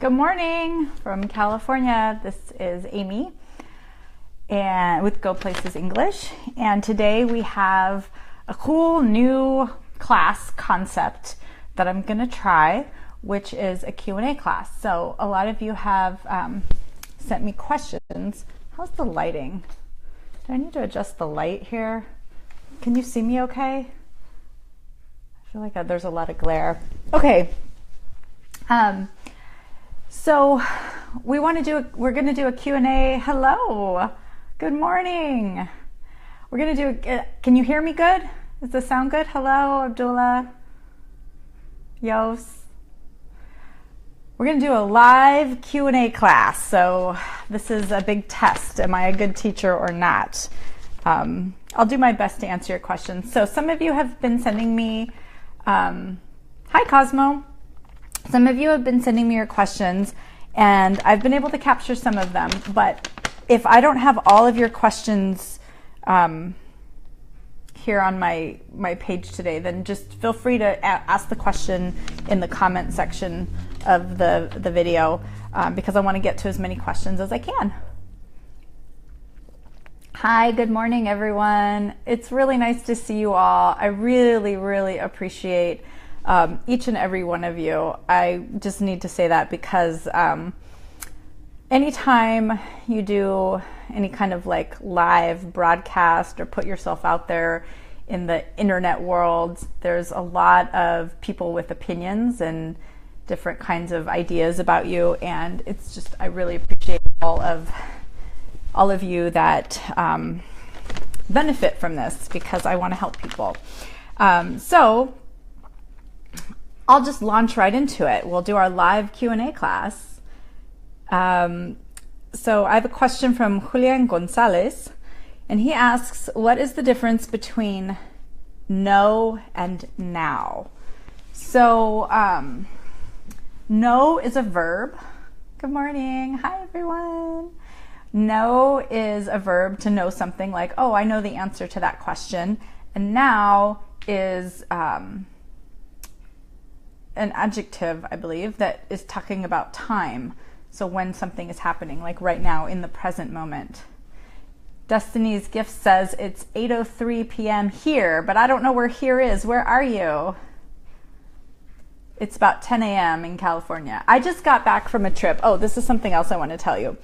Good morning from California. This is Amy and with Go Places English, and today we have a cool new class concept that I'm going to try, which is a Q&A class. So a lot of you have sent me questions. How's the lighting? Do I need to adjust the light here? Can you see me okay? I feel like there's a lot of glare. Okay. So we're going to do a Q&A. Hello. Good morning. We're going to do, can you hear me good? Does this sound good? Hello, Abdullah. Yos. We're going to do a live Q&A class. So this is a big test. Am I a good teacher or not? I'll do my best to answer your questions. So some of you have been sending me, hi Cosmo. Some of you have been sending me your questions, and I've been able to capture some of them, but if I don't have all of your questions here on my page today, then just feel free to ask the question in the comment section of the video, because I want to get to as many questions as I can. Hi, good morning everyone. It's really nice to see you all. I really, really appreciate each and every one of you. I just need to say that because anytime you do any kind of like live broadcast or put yourself out there in the internet world, there's a lot of people with opinions and different kinds of ideas about you, and it's just, I really appreciate all of you that benefit from this, because I want to help people. So I'll just launch right into it. We'll do our live Q&A class. So I have a question from Julian Gonzalez, and he asks, what is the difference between no and now? So no is a verb. Good morning. Hi, everyone. Know is a verb to know something, like, oh, I know the answer to that question. And now is an adjective, I believe, that is talking about time. So when something is happening, like right now in the present moment. Destiny's Gift says it's 8:03 p.m. here, but I don't know where here is. Where are you? It's about 10 a.m. in California. I just got back from a trip. Oh, this is something else I want to tell you.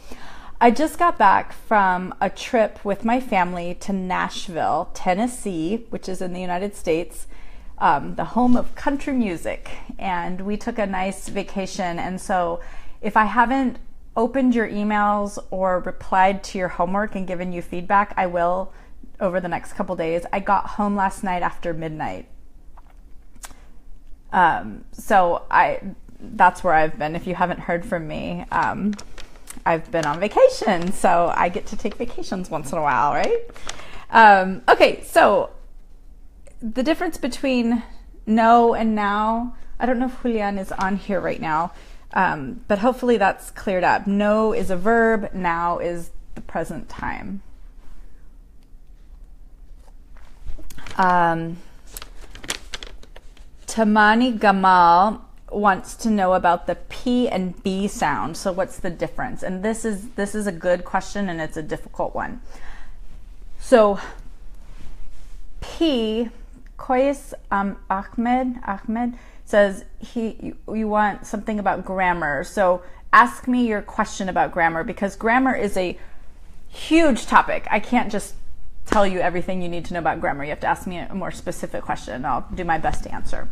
I just got back from a trip with my family to Nashville, Tennessee, which is in the United States. The home of country music, and we took a nice vacation. And so if I haven't opened your emails or replied to your homework and given you feedback, I will over the next couple days. I got home last night after midnight. So that's where I've been. If you haven't heard from me, I've been on vacation, so I get to take vacations once in a while, right? Okay, so the difference between no and now, I don't know if Julian is on here right now, but hopefully that's cleared up. No is a verb, now is the present time. Tamani Gamal wants to know about the P and B sound. So what's the difference? And this is a good question, and it's a difficult one. So P, Koyes Ahmed says you want something about grammar. So ask me your question about grammar, because grammar is a huge topic. I can't just tell you everything you need to know about grammar. You have to ask me a more specific question, and I'll do my best to answer.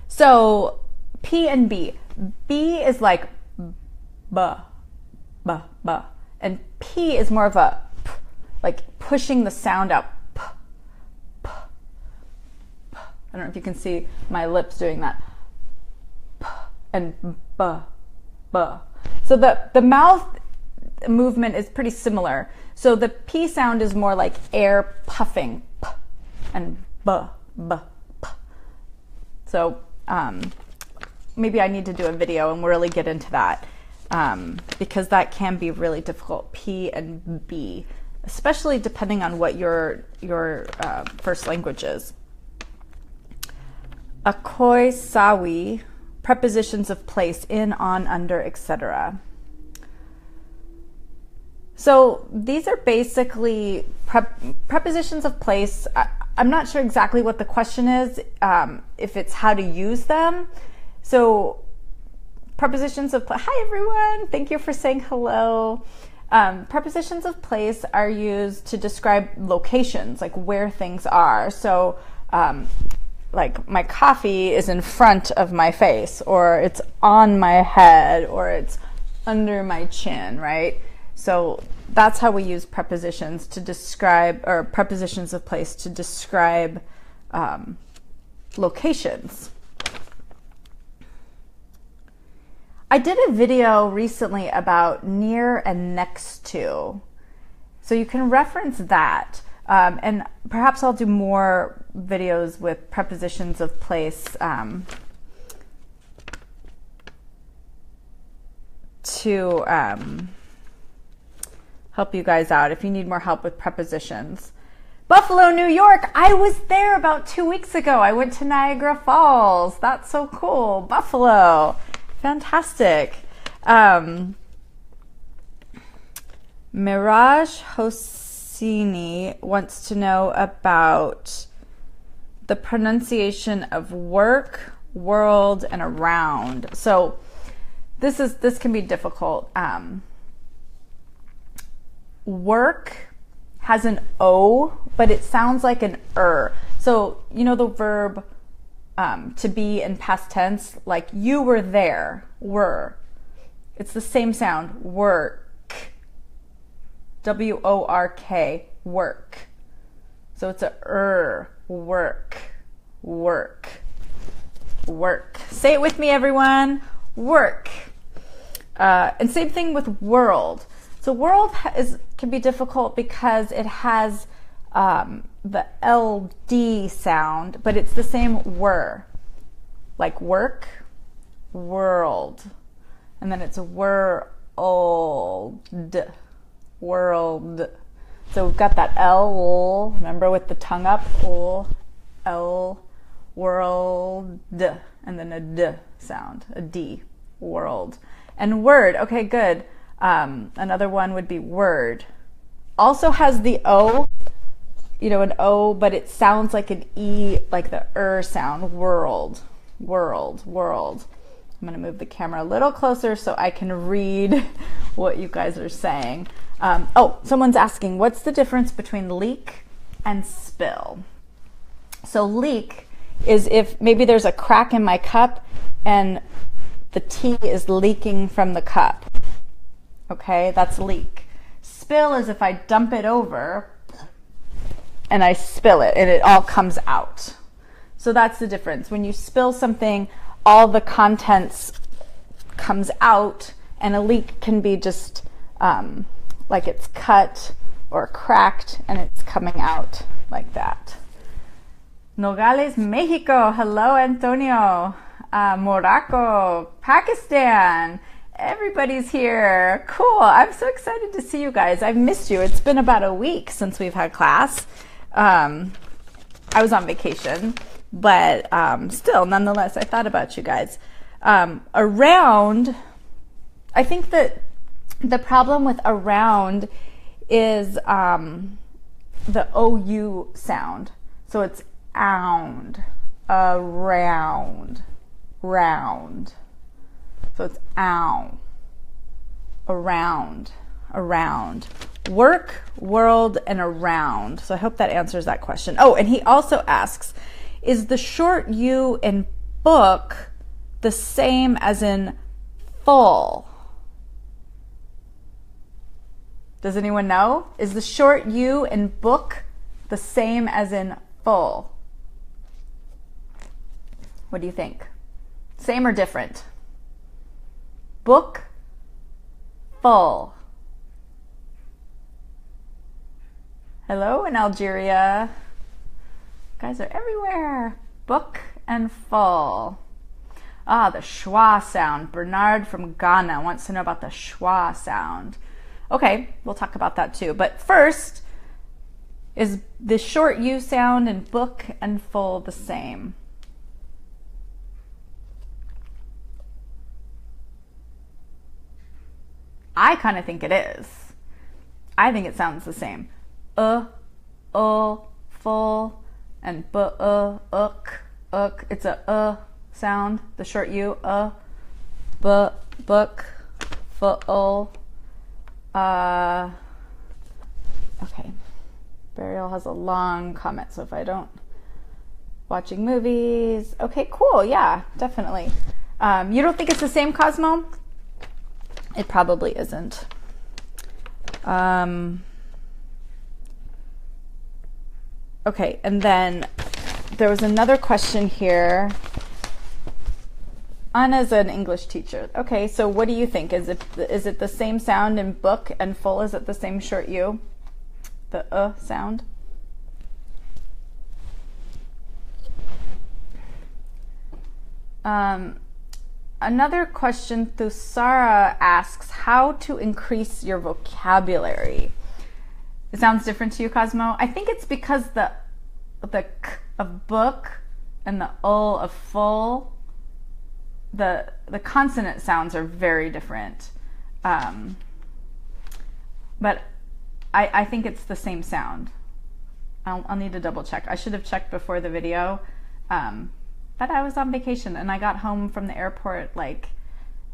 So P and B. B is like ba, ba, ba. And P is more of a p, like pushing the sound out. P, p, p. I don't know if you can see my lips doing that. P and ba, ba. So the mouth movement is pretty similar. So the P sound is more like air puffing. P and ba, ba, p. So maybe I need to do a video and really get into that, because that can be really difficult, P and B, especially depending on what your first language is. Akoy Sawi prepositions of place, in, on, under, etc. So these are basically prepositions of place. I'm not sure exactly what the question is, if it's how to use them. So prepositions of place. Hi everyone, thank you for saying hello. Prepositions of place are used to describe locations, like where things are. So like my coffee is in front of my face, or it's on my head, or it's under my chin, right? So that's how we use prepositions to describe, or prepositions of place to describe locations. I did a video recently about near and next to, so you can reference that. And perhaps I'll do more videos with prepositions of place to help you guys out if you need more help with prepositions. Buffalo, New York. I was there about 2 weeks ago. I went to Niagara Falls. That's so cool. Buffalo. Fantastic. Mirage Hosseini wants to know about the pronunciation of work, world, and around. So this can be difficult. Work has an O, but it sounds like an So you know the verb to be in past tense, like you were there, were. It's the same sound, work. W-O-R-K, work. So it's a work, work, work. Say it with me, everyone, work. And same thing with world. So world can be difficult because it has the LD sound, but it's the same were, like work, world, and then it's world, world. So we've got that L, remember, with the tongue up, L, world, and then a D sound, a D, world. And word, okay, good. Another one would be word. Also has the O, you know, an O, but it sounds like an E, like the sound, world, world, world. I'm going to move the camera a little closer so I can read what you guys are saying. Someone's asking, what's the difference between leak and spill? So leak is if maybe there's a crack in my cup and the tea is leaking from the cup. Okay, that's leak. Spill is if I dump it over and I spill it and it all comes out. So that's the difference. When you spill something, all the contents comes out, and a leak can be just like it's cut or cracked and it's coming out like that. Nogales, Mexico. Hello, Antonio. Morocco, Pakistan. Everybody's here. Cool. I'm so excited to see you guys. I've missed you. It's been about a week since we've had class. I was on vacation, but still, nonetheless, I thought about you guys. Around, I think that the problem with around is the OU sound. So it's ound, around, round. So it's ow, around, around. Work, world, and around. So I hope that answers that question. Oh, and he also asks, is the short U in book the same as in full? Does anyone know? Is the short U in book the same as in full? What do you think? Same or different? Book, full. Hello in Algeria. You guys are everywhere. Book and full. Ah, the schwa sound. Bernard from Ghana wants to know about the schwa sound. Okay, we'll talk about that too. But first, is the short U sound in book and full the same? I kind of think it is. I think it sounds the same. Full, and uk. It's a sound, the short U, book, full. Okay. Burial has a long comment, so if I don't, watching movies. Okay, cool. Yeah, definitely. You don't think it's the same, Cosmo? It probably isn't. Okay, and then there was another question here. Anna's an English teacher. Okay, so what do you think? Is it the same sound in book and full? Is it the same short U? The sound? Another question through Sarah asks how to increase your vocabulary. It sounds different to you, Cosmo? I think it's because the k of book and the of full, the consonant sounds are very different. But I think it's the same sound. I'll need to double check. I should have checked before the video. But I was on vacation and I got home from the airport like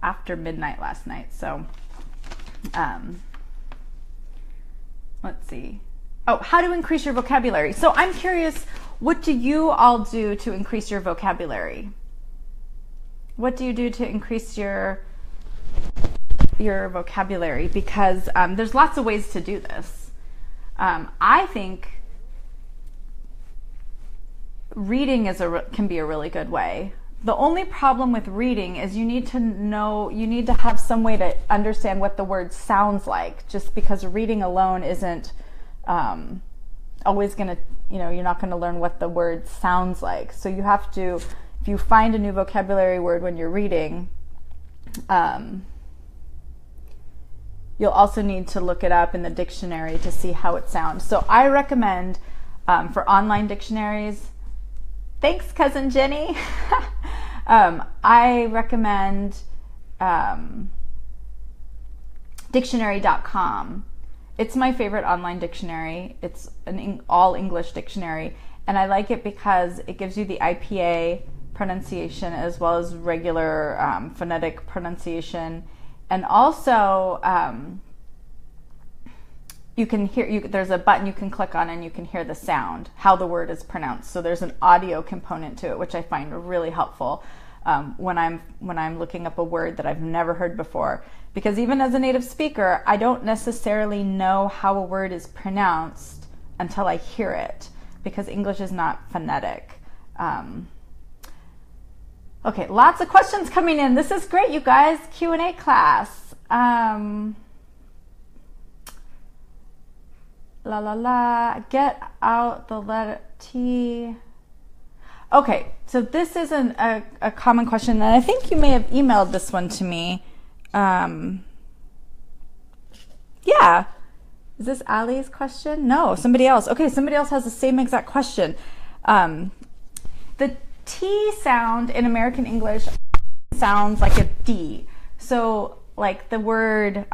after midnight last night. So let's see. Oh, how to increase your vocabulary. So I'm curious, what do you all do to increase your vocabulary? What do you do to increase your vocabulary? Because there's lots of ways to do this. I think reading can be a really good way. The only problem with reading is you need to have some way to understand what the word sounds like, just because reading alone isn't always going to, you're not going to learn what the word sounds like. So you have to, if you find a new vocabulary word when you're reading, you'll also need to look it up in the dictionary to see how it sounds. So I recommend for online dictionaries, thanks, Cousin Jenny. I recommend dictionary.com. It's my favorite online dictionary. It's an all English dictionary, and I like it because it gives you the IPA pronunciation as well as regular phonetic pronunciation, and also you can hear, there's a button you can click on and you can hear the sound, how the word is pronounced. So there's an audio component to it, which I find really helpful when I'm looking up a word that I've never heard before. Because even as a native speaker, I don't necessarily know how a word is pronounced until I hear it, because English is not phonetic. Okay, lots of questions coming in. This is great, you guys. Q&A class. Get out the letter T. Okay, so this is a common question, and I think you may have emailed this one to me. Yeah. Is this Ali's question? No, somebody else. Okay, somebody else has the same exact question. The T sound in American English sounds like a D. So like the word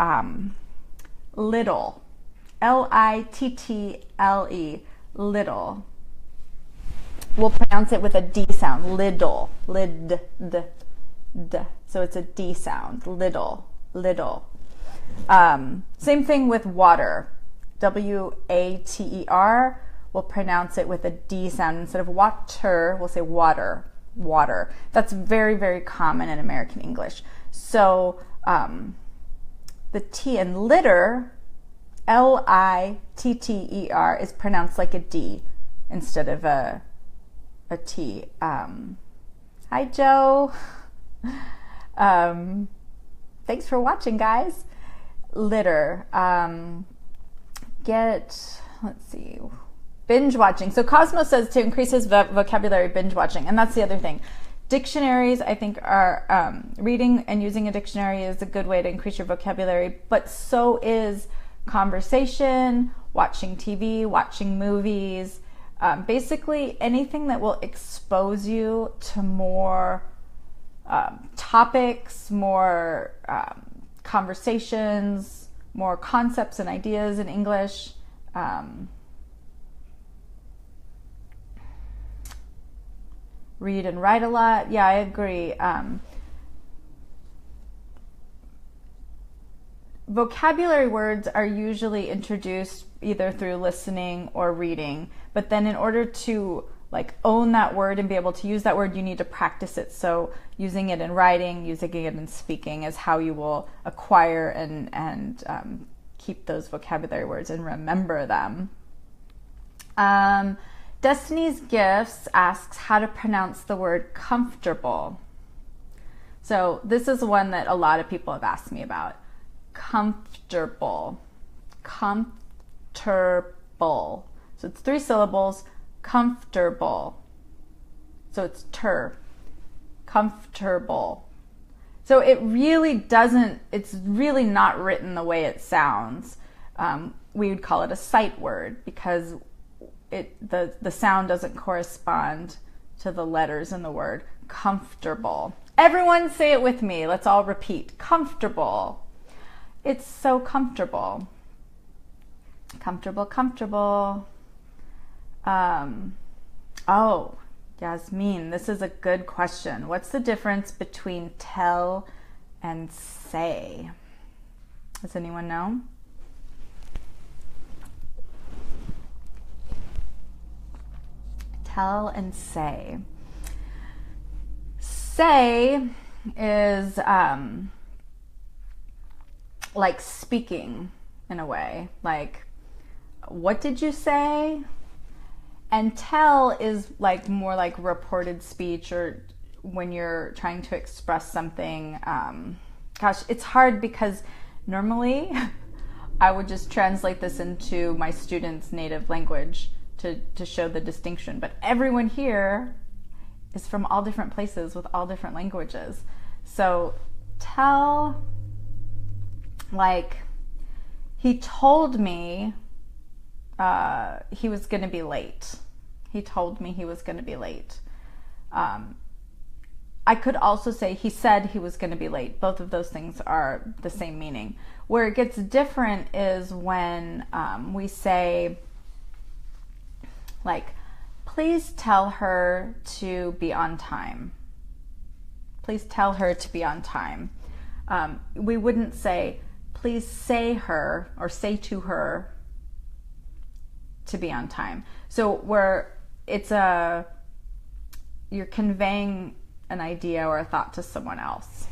little. Little, little. We'll pronounce it with a D sound, little, lid, d. So it's a D sound, little. Same thing with water, water. We'll pronounce it with a D sound. Instead of water, we'll say water. That's very, very common in American English. So the T in litter, litter, is pronounced like a D instead of a T. Hi, Joe. Thanks for watching, guys. Litter. Let's see, binge watching. So Cosmo says to increase his vocabulary, binge watching, and that's the other thing. Dictionaries, I think, are reading and using a dictionary is a good way to increase your vocabulary, but so is conversation, watching TV, watching movies, basically anything that will expose you to more topics, more conversations, more concepts and ideas in English. Read and write a lot. Yeah, I agree. Vocabulary words are usually introduced either through listening or reading, but then in order to like own that word and be able to use that word, you need to practice it. So using it in writing, using it in speaking is how you will acquire and keep those vocabulary words and remember them. Destiny's Gifts asks how to pronounce the word comfortable. So this is one that a lot of people have asked me about. Comfortable. Comfortable. So it's 3 syllables. Comfortable. So it's ter. Comfortable. So it really doesn't, it's really not written the way it sounds. We would call it a sight word because the sound doesn't correspond to the letters in the word. Comfortable. Everyone say it with me. Let's all repeat. Comfortable. It's so comfortable. Comfortable, comfortable. Oh, Yasmin, this is a good question. What's the difference between tell and say? Does anyone know? Tell and say. Say is like speaking in a way, like, what did you say? And tell is like more like reported speech, or when you're trying to express something. Gosh, it's hard because normally I would just translate this into my students' native language to show the distinction, but everyone here is from all different places with all different languages. So tell, like, he told me he was going to be late. He told me he was going to be late. I could also say he said he was going to be late. Both of those things are the same meaning. Where it gets different is when we say, like, please tell her to be on time. Please tell her to be on time. We wouldn't say, please say her or say to her to be on time. So where you're conveying an idea or a thought to someone else.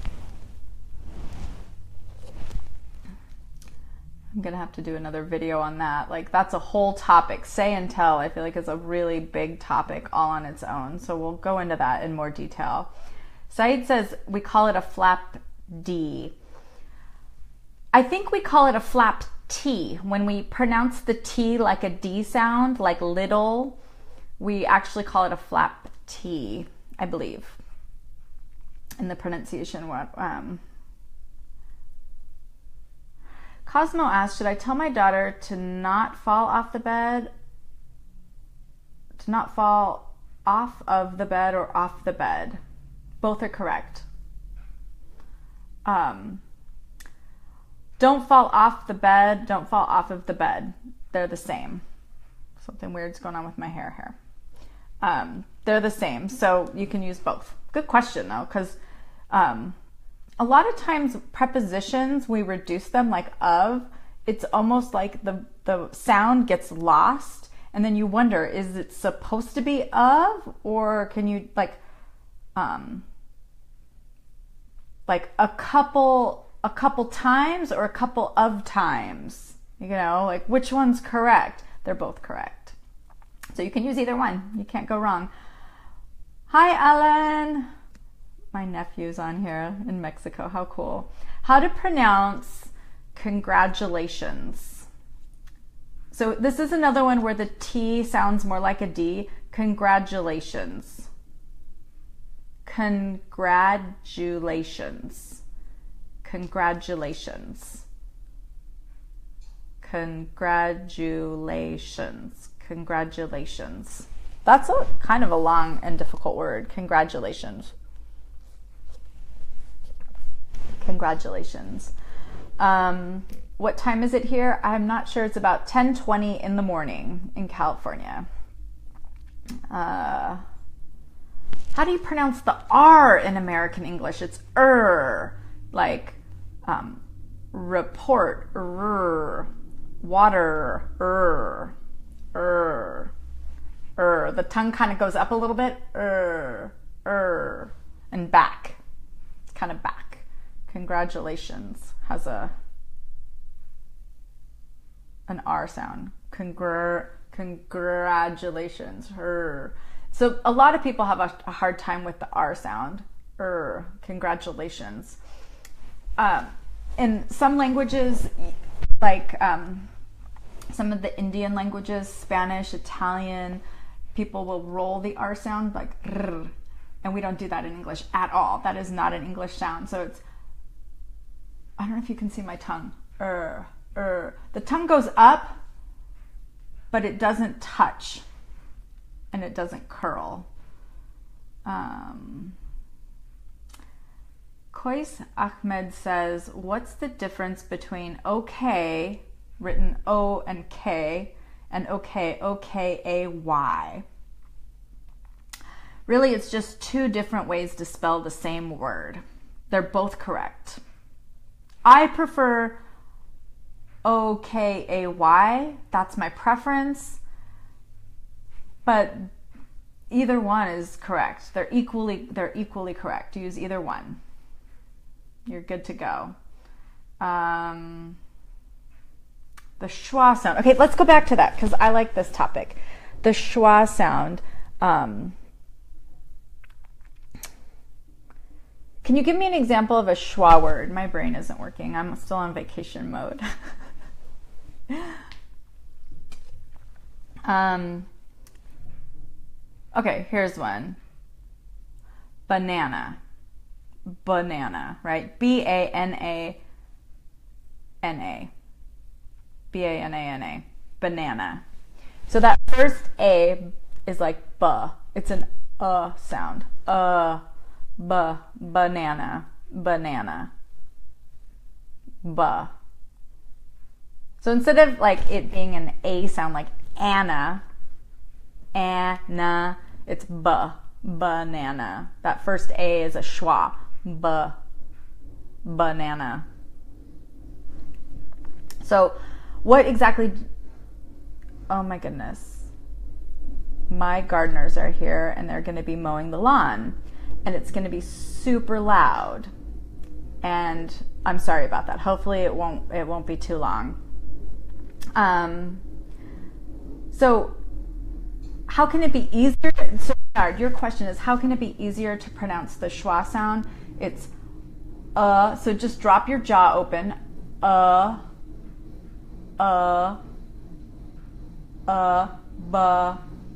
I'm gonna have to do another video on that. Like, that's a whole topic. Say and tell, I feel like, is a really big topic all on its own. So we'll go into that in more detail. Saeed says we call it a flap D. I think we call it a flap T. When we pronounce the T like a D sound, like little, we actually call it a flap T, I believe, in the pronunciation. Cosmo asked, should I tell my daughter to not fall off the bed, to not fall off of the bed or off the bed? Both are correct. Don't fall off the bed, don't fall off of the bed. They're the same. Something weird's going on with my hair here. They're the same, so you can use both. Good question though, because a lot of times prepositions, we reduce them like of. It's almost like the sound gets lost, and then you wonder, is it supposed to be of, or can you like a couple times or a couple of times? You know, like, which one's correct? They're both correct. So you can use either one. You can't go wrong. Hi, Alan. My nephew's on here in Mexico. How cool. How to pronounce congratulations. So this is another one where the T sounds more like a D. Congratulations. Congratulations. Congratulations. Congratulations. Congratulations. That's a kind of a long and difficult word. Congratulations. Congratulations. What time is it here? I'm not sure. It's about 10:20 in the morning in California. How do you pronounce the R in American English? It's like report, water, The tongue kind of goes up a little bit, and back. It's kind of back. Congratulations has an R sound. Congratulations. So a lot of people have a hard time with the R sound. Congratulations. In some languages, like some of the Indian languages, Spanish, Italian, people will roll the R sound like r, and we don't do that in English at all. That is not an English sound. So it's, I don't know if you can see my tongue. The tongue goes up, but it doesn't touch, and it doesn't curl. Kois Ahmed says, what's the difference between okay, written O and K, and okay, O-K-A-Y? Really, it's just two different ways to spell the same word. They're both correct. I prefer O-K-A-Y. That's my preference. But either one is correct. They're equally correct. Use either one. You're good to go. The schwa sound. Okay, let's go back to that because I like this topic. The schwa sound. Can you give me an example of a schwa word? My brain isn't working. I'm still on vacation mode. Okay, here's one. Banana. Banana, right? B-A-N-A-N-A. B-A-N-A-N-A. Banana. So that first A is like ba. It's an sound. Banana. Banana. Ba. So instead of like it being an A sound like Anna, it's ba. Banana. That first A is a schwa. Banana. So what exactly, oh my goodness. My gardeners are here and they're going to be mowing the lawn and it's going to be super loud. And I'm sorry about that. Hopefully it won't be too long. So how can it be easier? So your question is, how can it be easier to pronounce the schwa sound? It's so just drop your jaw open.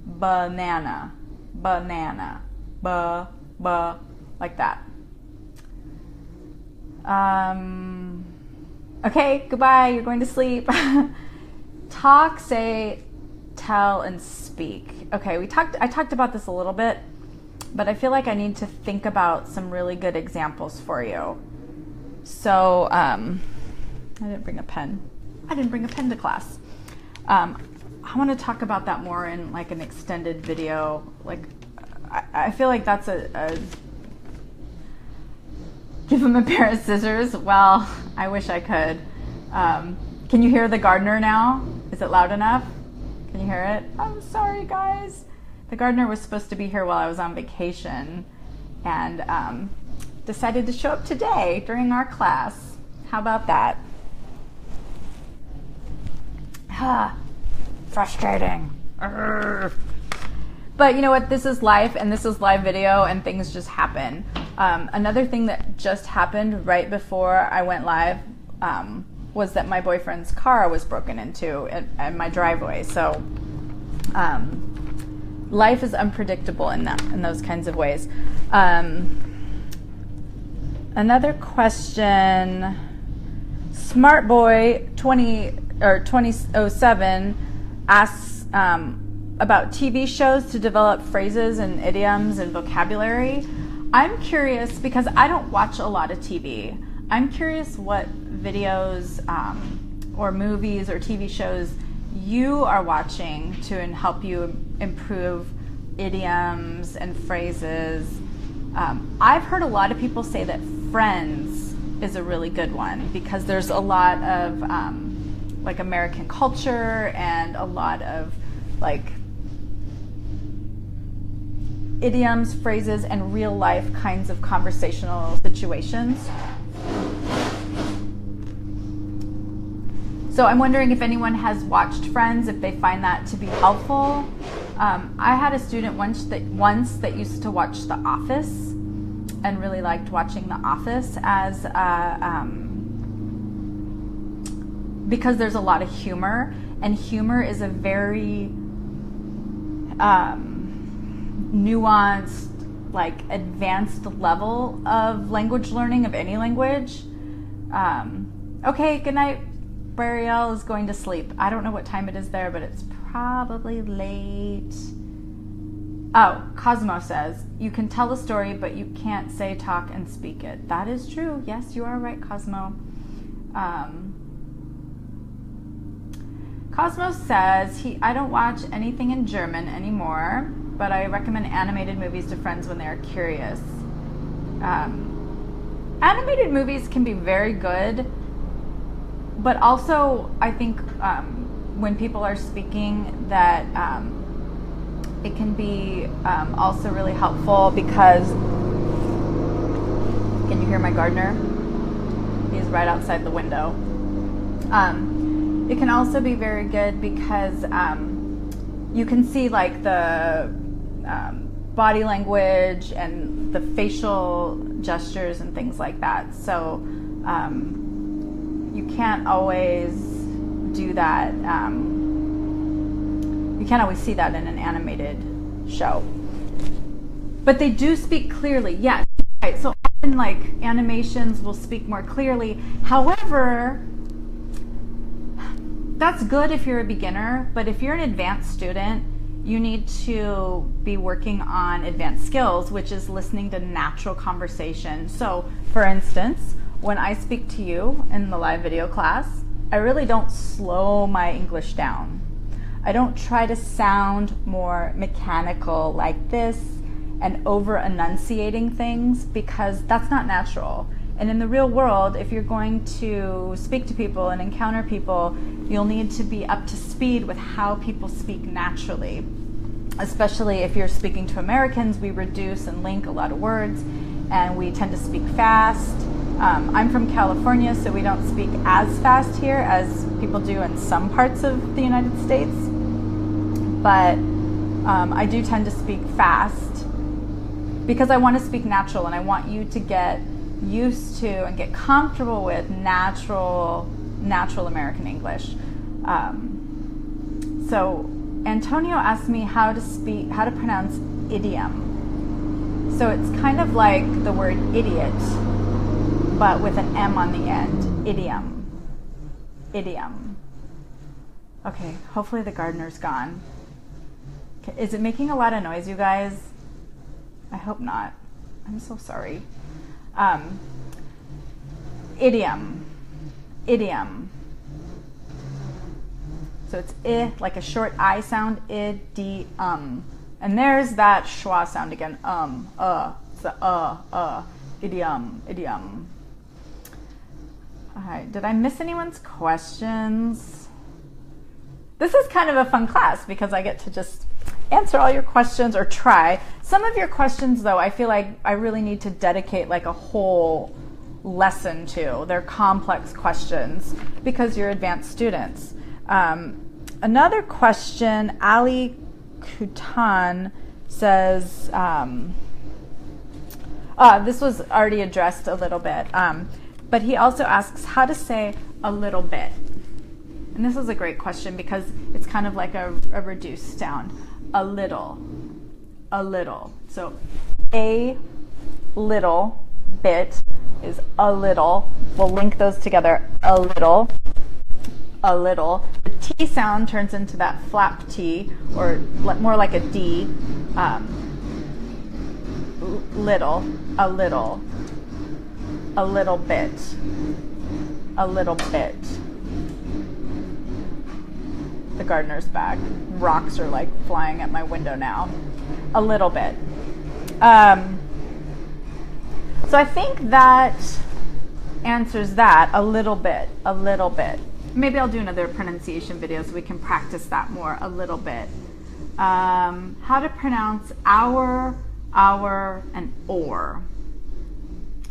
Banana, banana, like that. Okay, goodbye. You're going to sleep. Talk, say, tell, and speak. Okay, I talked about this a little bit, but I feel like I need to think about some really good examples for you. So, I didn't bring a pen. I didn't bring a pen to class. I want to talk about that more in like an extended video. Like, I feel like that's a give him a pair of scissors. Well, I wish I could. Can you hear the gardener now? Is it loud enough? Can you hear it? I'm sorry, guys. The gardener was supposed to be here while I was on vacation and decided to show up today during our class. How about that? Frustrating. But you know what? This is life and this is live video and things just happen. Another thing that just happened right before I went live was that my boyfriend's car was broken into at my driveway. So life is unpredictable in those kinds of ways. Another question. Smart Boy 2007 asks about TV shows to develop phrases and idioms and vocabulary. I'm curious because I don't watch a lot of TV. I'm curious what videos or movies or TV shows you are watching to help you improve idioms and phrases. I've heard a lot of people say that Friends is a really good one because there's a lot of like American culture and a lot of like idioms, phrases, and real life kinds of conversational situations. So I'm wondering if anyone has watched Friends, if they find that to be helpful. I had a student once that used to watch The Office and really liked watching The Office as because there's a lot of humor, and humor is a very nuanced, like advanced level of language learning of any language. Okay, good night. Burial is going to sleep. I don't know what time it is there, but it's probably late. Oh, Cosmo says, you can tell a story, but you can't say, talk, and speak it. That is true. Yes, you are right, Cosmo. Cosmo says, I don't watch anything in German anymore, but I recommend animated movies to friends when they are curious. Animated movies can be very good, but also I think when people are speaking that it can be also really helpful because, can you hear my gardener? He's right outside the window. It can also be very good because you can see like the body language and the facial gestures and things like that. So you can't always do that. You can't always see that in an animated show. But they do speak clearly, yes. Right. So often like animations will speak more clearly. However, that's good if you're a beginner, but if you're an advanced student, you need to be working on advanced skills, which is listening to natural conversation. So, for instance, when I speak to you in the live video class, I really don't slow my English down. I don't try to sound more mechanical like this and over-enunciating things because that's not natural. And in the real world, if you're going to speak to people and encounter people, you'll need to be up to speed with how people speak naturally. Especially if you're speaking to Americans, we reduce and link a lot of words, and we tend to speak fast. I'm from California, so we don't speak as fast here as people do in some parts of the United States. But I do tend to speak fast because I want to speak natural, and I want you to get used to and get comfortable with natural American English. So Antonio asked me how to pronounce idiom. So it's kind of like the word idiot, but with an M on the end. Idiom. Idiom. Okay, hopefully the gardener's gone. Okay, is it making a lot of noise, you guys? I hope not. I'm so sorry. Idiom. Idiom. So it's I, like a short I sound, idiom. And there's that schwa sound again. It's the idiom, idiom. All right, did I miss anyone's questions? This is kind of a fun class because I get to just answer all your questions, or try. Some of your questions, though, I feel like I really need to dedicate like a whole lesson to. They're complex questions because you're advanced students. Another question, Ali Kutan says, this was already addressed a little bit, but he also asks how to say a little bit. And this is a great question because it's kind of like a reduced sound. A little, a little. So a little bit is a little. We'll link those together. A little, a little. The T sound turns into that flap T, or more like a D. Little, a little. a little bit, a little bit. The gardener's bag. Rocks are like flying at my window now. A little bit. So I think that answers that. A little bit, a little bit. Maybe I'll do another pronunciation video so we can practice that more. A little bit. How to pronounce our, and or.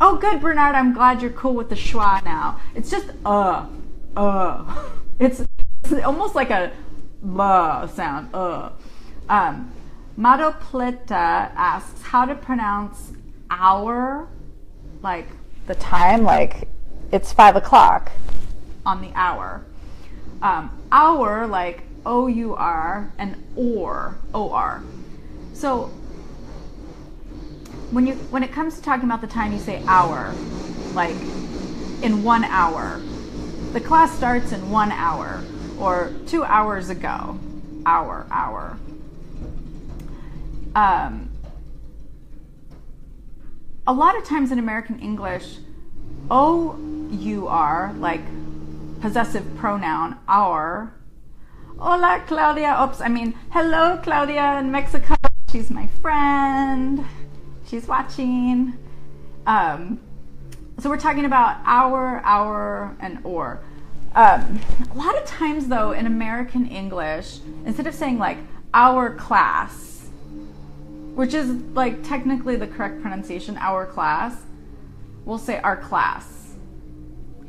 Oh, good, Bernard. I'm glad you're cool with the schwa now. It's just It's almost like a sound. Madoplita asks how to pronounce hour, like the time, like it's 5 o'clock on the hour. Hour, like O-U-R, and or, O-R. So when it comes to talking about the time, you say hour, like in 1 hour. The class starts in 1 hour, or 2 hours ago. Hour. A lot of times in American English, O-U-R, like possessive pronoun, our. Hola, Claudia. Oops, I mean, hello, Claudia in Mexico. She's my friend. She's watching. So we're talking about our, and or. A lot of times, though, in American English, instead of saying like our class, which is like technically the correct pronunciation, our class, we'll say our class,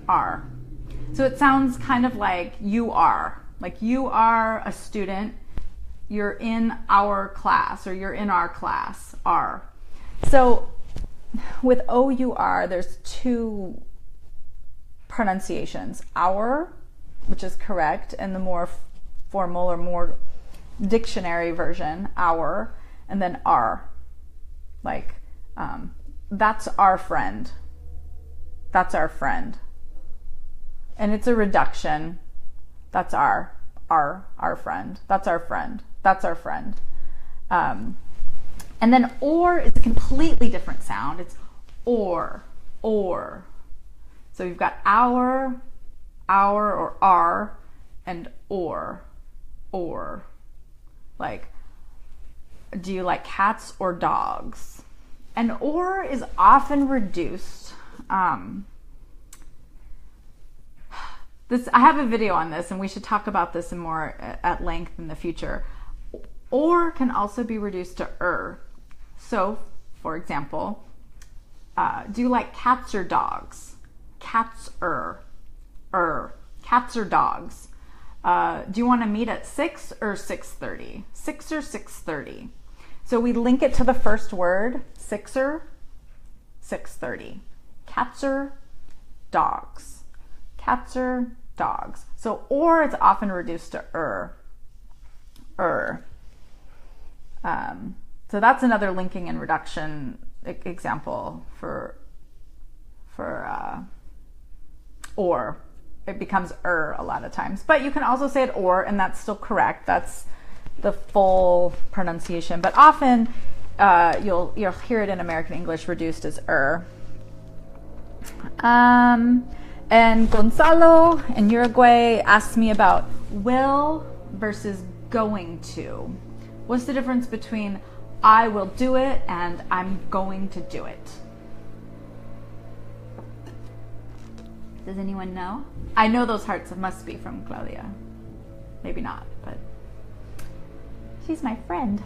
our. So it sounds kind of like you are a student, you're in our class, or you're in our class, are. So with O-U-R, there's 2 pronunciations. Our, which is correct, and the more formal or more dictionary version, our, and then our. Like, that's our friend. That's our friend. And it's a reduction. That's our friend. That's our friend. That's our friend. And then or is a completely different sound. It's or. So you've got our or our, and or. Like, do you like cats or dogs? And or is often reduced. I have a video on this, and we should talk about this in more at length in the future. Or can also be reduced to So, for example, do you like cats or dogs? Cats Cats or dogs? Do you want to meet at 6 or 6:30? 6 or 6:30. So we link it to the first word, 6 or 6:30. Cats or dogs? Cats or dogs? So or is often reduced to So that's another linking and reduction example for or. It becomes a lot of times. But you can also say it or, and that's still correct. That's the full pronunciation. But often you'll hear it in American English reduced as And Gonzalo in Uruguay asked me about will versus going to. What's the difference between I will do it and I'm going to do it? Does anyone know? I know those hearts must be from Claudia. Maybe not, but she's my friend.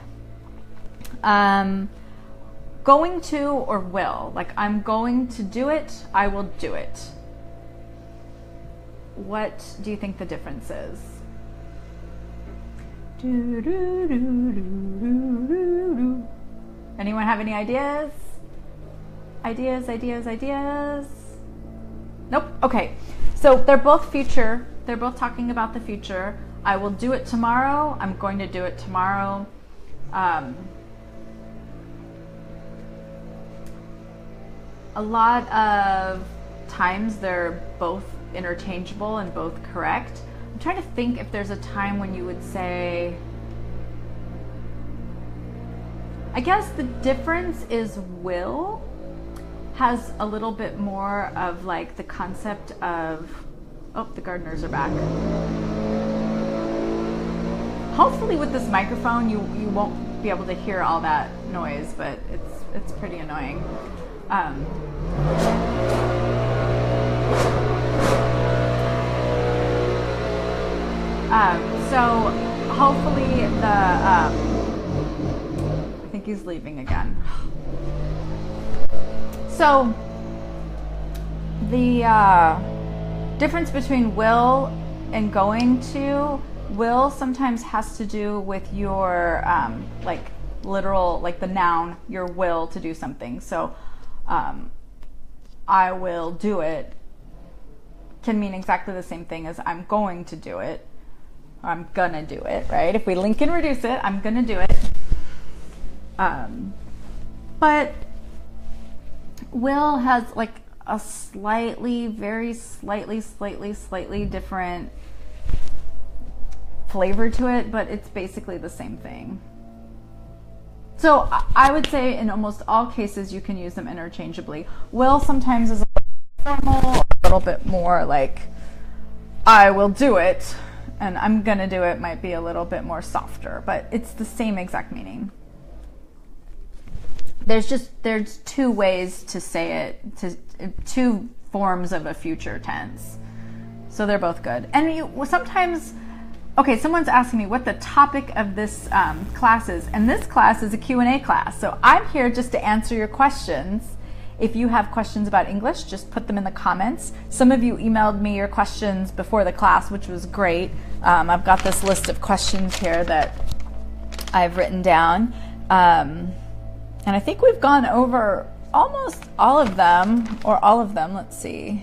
Going to or will. Like, I'm going to do it, I will do it. What do you think the difference is? Anyone have any ideas? Ideas? Nope. Okay. So they're both future. They're both talking about the future. I will do it tomorrow. I'm going to do it tomorrow. A lot of times they're both interchangeable and both correct. I'm trying to think if there's a time when you would say, I guess the difference is will has a little bit more of like the concept of, oh, the gardeners are back. Hopefully with this microphone you won't be able to hear all that noise, but it's pretty annoying. So hopefully I think he's leaving again. So the difference between will and going to, will sometimes has to do with your like literal, like the noun, your will to do something. So I will do it can mean exactly the same thing as I'm going to do it. I'm gonna do it, right? If we link and reduce it, I'm gonna do it. But will has like a slightly, very slightly different flavor to it, but it's basically the same thing. So I would say in almost all cases you can use them interchangeably. Will sometimes is a little formal, a little bit more like I will do it, and I'm gonna do it might be a little bit more softer, but it's the same exact meaning. There's two ways to say it, two forms of a future tense. So they're both good. And sometimes, okay, someone's asking me what the topic of this class is, and this class is a Q&A class. So I'm here just to answer your questions. If you have questions about English, just put them in the comments. Some of you emailed me your questions before the class, which was great. I've got this list of questions here that I've written down. And I think we've gone over almost all of them, or all of them. Let's see.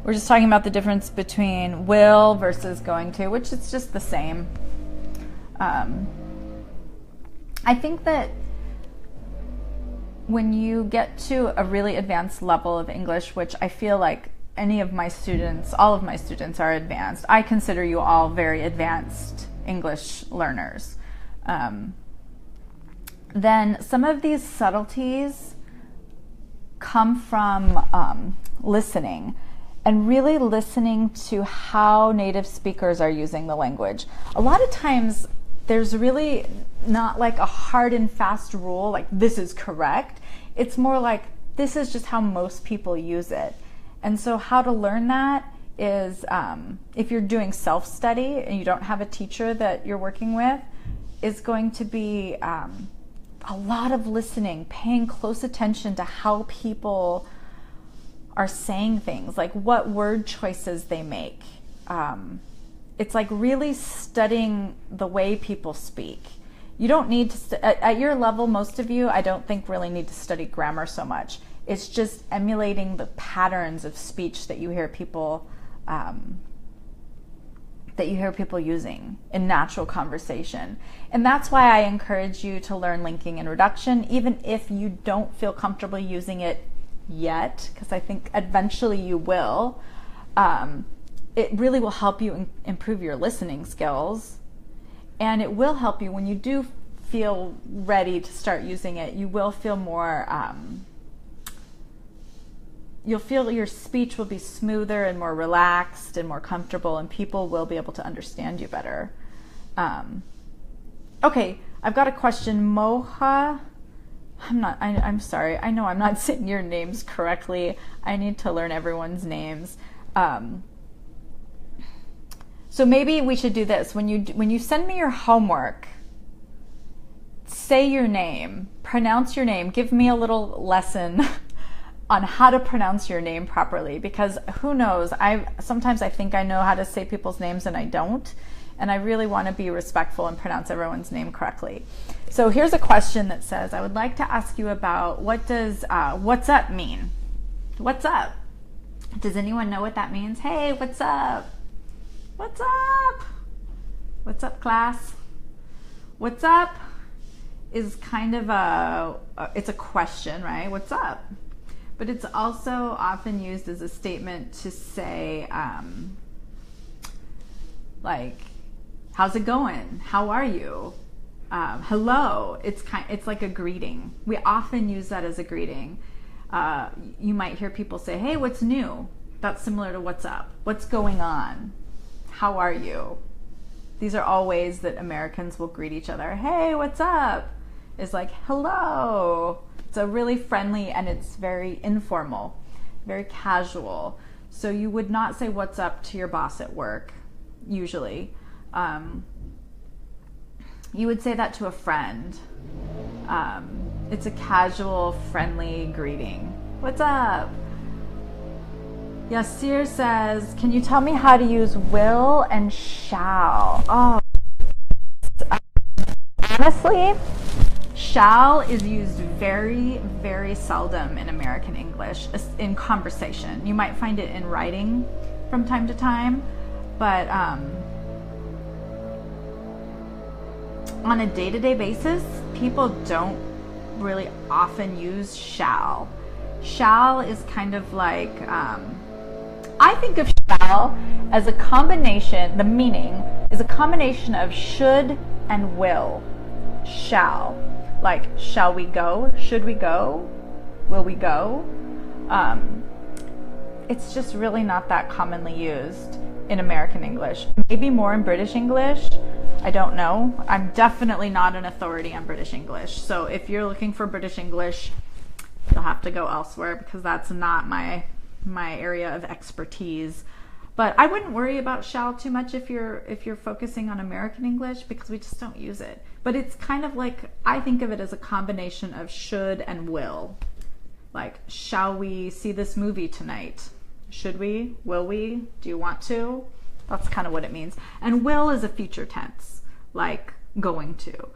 We're just talking about the difference between will versus going to, which is just the same. I think that when you get to a really advanced level of English, which I feel like any of my students, all of my students are advanced. I consider you all very advanced English learners. Then some of these subtleties come from listening, and really listening to how native speakers are using the language. A lot of times there's really not like a hard and fast rule, like this is correct. It's more like this is just how most people use it. And so how to learn that is if you're doing self-study and you don't have a teacher that you're working with, is going to be a lot of listening, paying close attention to how people are saying things, like what word choices they make. It's like really studying the way people speak. You don't need to, at your level, most of you, I don't think really need to study grammar so much. It's just emulating the patterns of speech that you hear people using in natural conversation. And that's why I encourage you to learn linking and reduction, even if you don't feel comfortable using it yet, because I think eventually you will. It really will help you improve your listening skills, and it will help you when you do feel ready to start using it. You will feel more, you'll feel your speech will be smoother and more relaxed and more comfortable, and people will be able to understand you better. Okay, I've got a question. Moha, I'm sorry. I know I'm not saying your names correctly. I need to learn everyone's names. So maybe we should do this. When you send me your homework, say your name, pronounce your name, give me a little lesson on how to pronounce your name properly, because who knows, sometimes I think I know how to say people's names and I don't, and I really want to be respectful and pronounce everyone's name correctly. So here's a question that says, I would like to ask you about what does what's up mean? What's up? Does anyone know what that means? Hey, what's up? What's up? What's up, class? What's up is kind of it's a question, right? What's up? But it's also often used as a statement to say, like, how's it going? How are you? Hello. It's like a greeting. We often use that as a greeting. You might hear people say, hey, what's new? That's similar to what's up. What's going on? How are you? These are all ways that Americans will greet each other. Hey, what's up? Is like, hello. It's a really friendly and it's very informal, very casual. So you would not say what's up to your boss at work, usually. You would say that to a friend. It's a casual, friendly greeting. What's up? Yasir says, can you tell me how to use will and shall? Oh, honestly, shall is used very, very seldom in American English in conversation. You might find it in writing from time to time, but on a day-to-day basis, people don't really often use shall. Shall is kind of like, I think of shall as a combination, the meaning is a combination of should and will. Shall. Like, shall we go? Should we go? Will we go? It's just really not that commonly used in American English. Maybe more in British English. I don't know. I'm definitely not an authority on British English. So if you're looking for British English, you'll have to go elsewhere because that's not my area of expertise. But I wouldn't worry about shall too much if you're focusing on American English because we just don't use it. But it's kind of like, I think of it as a combination of should and will. Like, shall we see this movie tonight? Should we? Will we? Do you want to? That's kind of what it means. And will is a future tense, like going to.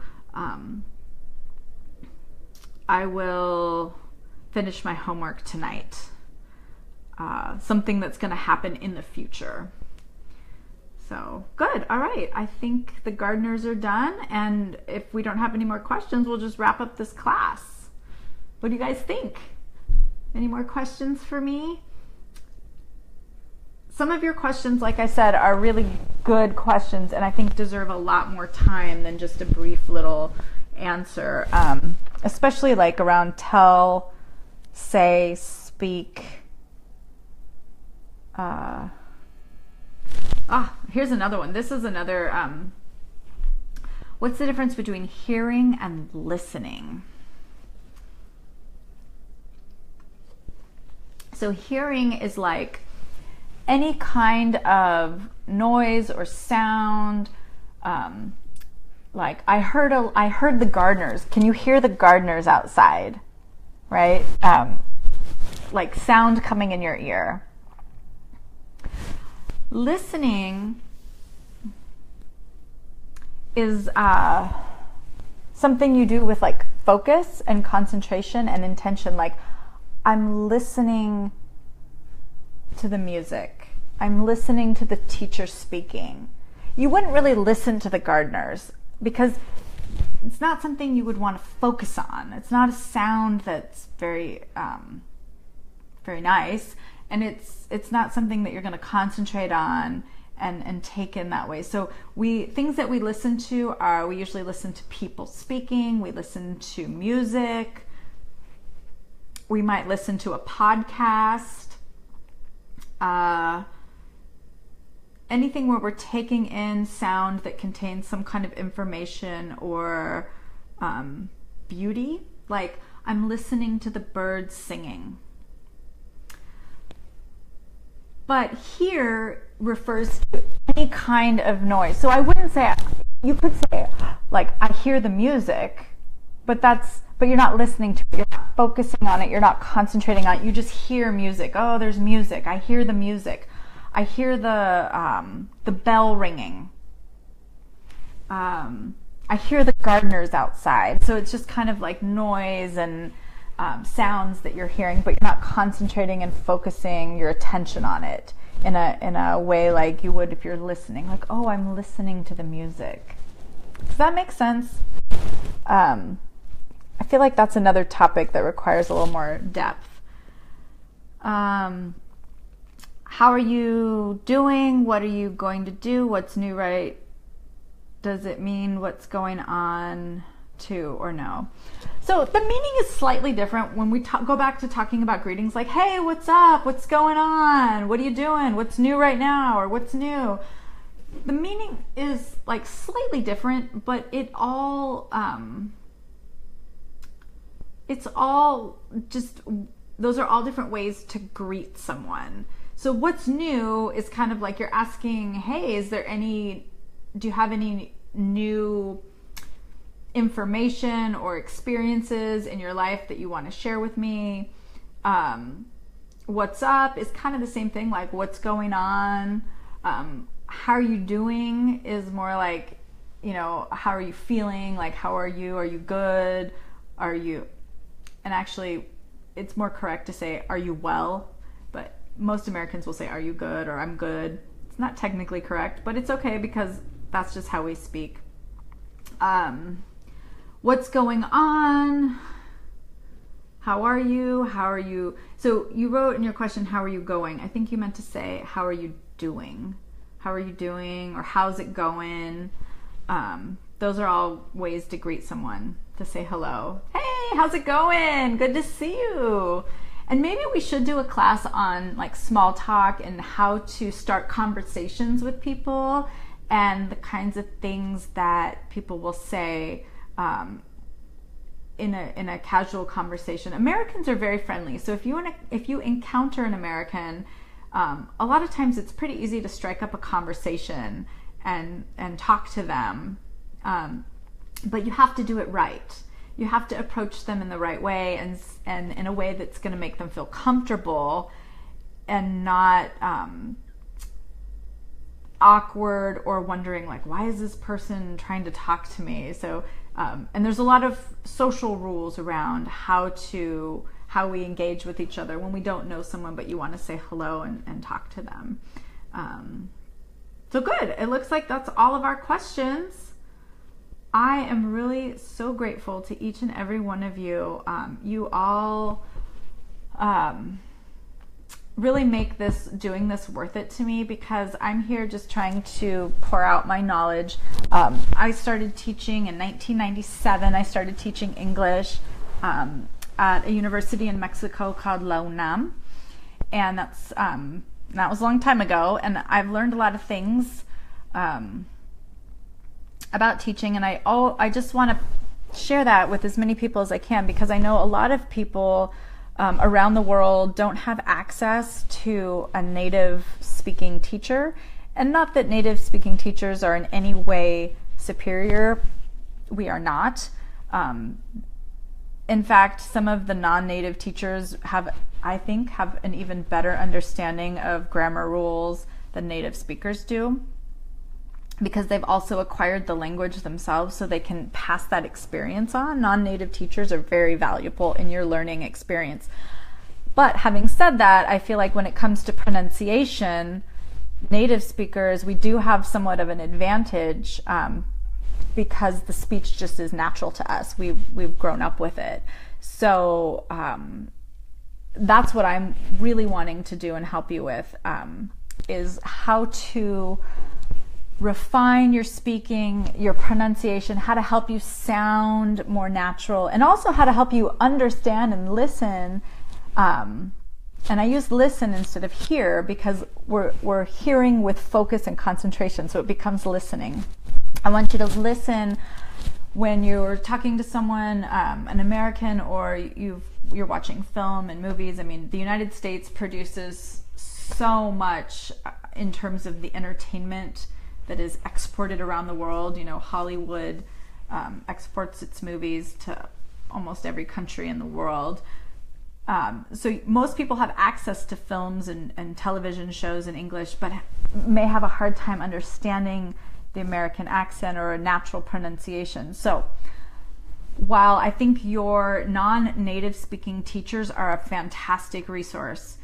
I will finish my homework tonight. Something that's going to happen in the future. So, good. All right. I think the gardeners are done. And if we don't have any more questions, we'll just wrap up this class. What do you guys think? Any more questions for me? Some of your questions, like I said, are really good questions and I think deserve a lot more time than just a brief little answer. Especially like around tell, say, speak. Here's another one. This is another, what's the difference between hearing and listening? So hearing is like any kind of noise or sound. Like I heard the gardeners. Can you hear the gardeners outside? Right? Like sound coming in your ear. Listening is something you do with like focus and concentration and intention. Like I'm listening to the music. I'm listening to the teacher speaking. You wouldn't really listen to the gardeners because it's not something you would want to focus on. It's not a sound that's very, very nice. And it's not something that you're going to concentrate on and take in that way. So things that we listen to are, we usually listen to people speaking, we listen to music, we might listen to a podcast, anything where we're taking in sound that contains some kind of information or beauty. Like I'm listening to the birds singing. But here refers to any kind of noise. So I wouldn't say, you could say, like, I hear the music, but you're not listening to it. You're not focusing on it. You're not concentrating on it. You just hear music. Oh, there's music. I hear the music. I hear the bell ringing. I hear the gardeners outside. So it's just kind of like noise and sounds that you're hearing, but you're not concentrating and focusing your attention on it in a way like you would if you're listening. Like, oh, I'm listening to the music. Does that make sense? I feel like that's another topic that requires a little more depth. How are you doing? What are you going to do? What's new, right? Does it mean what's going on to or no. So the meaning is slightly different when we go back to talking about greetings, like, hey, what's up? What's going on? What are you doing? What's new right now? Or what's new? The meaning is like slightly different, but it's all just, those are all different ways to greet someone. So what's new is kind of like you're asking, hey, do you have any new information or experiences in your life that you want to share with me? What's up is kind of the same thing, like what's going on. How are you doing is more like, how are you feeling? Like, how are you? Are you good? And actually, it's more correct to say, are you well? But most Americans will say, are you good? Or I'm good. It's not technically correct, but it's okay because that's just how we speak. What's going on? How are you? So you wrote in your question, how are you going? I think you meant to say, how are you doing? How are you doing? Or how's it going? Those are all ways to greet someone, to say hello. Hey, how's it going? Good to see you. And maybe we should do a class on like small talk and how to start conversations with people and the kinds of things that people will say in a casual conversation. Americans are very friendly. So if you encounter an American, a lot of times it's pretty easy to strike up a conversation and talk to them. But you have to do it right. You have to approach them in the right way and in a way that's going to make them feel comfortable and not awkward or wondering like, why is this person trying to talk to me? So, and there's a lot of social rules around how we engage with each other when we don't know someone, but you want to say hello and talk to them. So good. It looks like that's all of our questions. I am really so grateful to each and every one of you. You all really make doing this worth it to me, because I'm here just trying to pour out my knowledge. I started teaching in 1997. I started teaching English at a university in Mexico called La UNAM, and that was a long time ago. And I've learned a lot of things about teaching, and I just want to share that with as many people as I can, because I know a lot of people around the world don't have access to a native speaking teacher. And not that native speaking teachers are in any way superior. We are not. In fact, some of the non-native teachers I think have an even better understanding of grammar rules than native speakers do, because they've also acquired the language themselves, so they can pass that experience on. Non-native teachers are very valuable in your learning experience. But having said that, I feel like when it comes to pronunciation, native speakers, we do have somewhat of an advantage because the speech just is natural to us. We've grown up with it. So that's what I'm really wanting to do and help you with, is how to refine your speaking, your pronunciation, how to help you sound more natural, and also how to help you understand and listen. And I use listen instead of hear, because we're hearing with focus and concentration, so it becomes listening. I want you to listen when you're talking to someone, an American, or you're watching film and movies. I mean, the United States produces so much in terms of the entertainment that is exported around the world. Hollywood exports its movies to almost every country in the world. So most people have access to films and television shows in English, but may have a hard time understanding the American accent or a natural pronunciation. So while I think your non-native speaking teachers are a fantastic resource,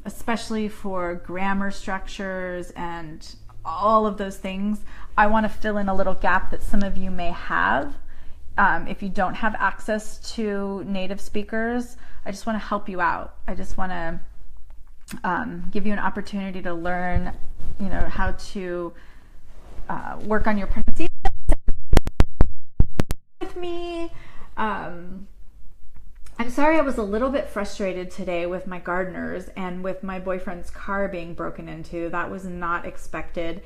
especially for grammar structures and all of those things, I want to fill in a little gap that some of you may have. If you don't have access to native speakers, I just want to help you out. I just want to give you an opportunity to learn, how to work on your pronunciation. with me. I'm sorry I was a little bit frustrated today with my gardeners and with my boyfriend's car being broken into. That was not expected.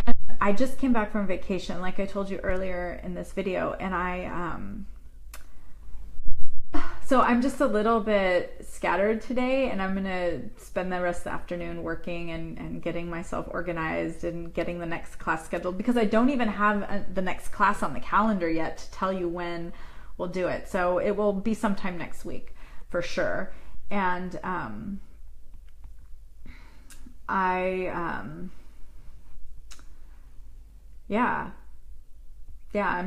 And I just came back from vacation, like I told you earlier in this video, and so I'm just a little bit scattered today, and I'm going to spend the rest of the afternoon working and getting myself organized and getting the next class scheduled, because I don't even have the next class on the calendar yet to tell you when we'll do it. So it will be sometime next week for sure. And I'm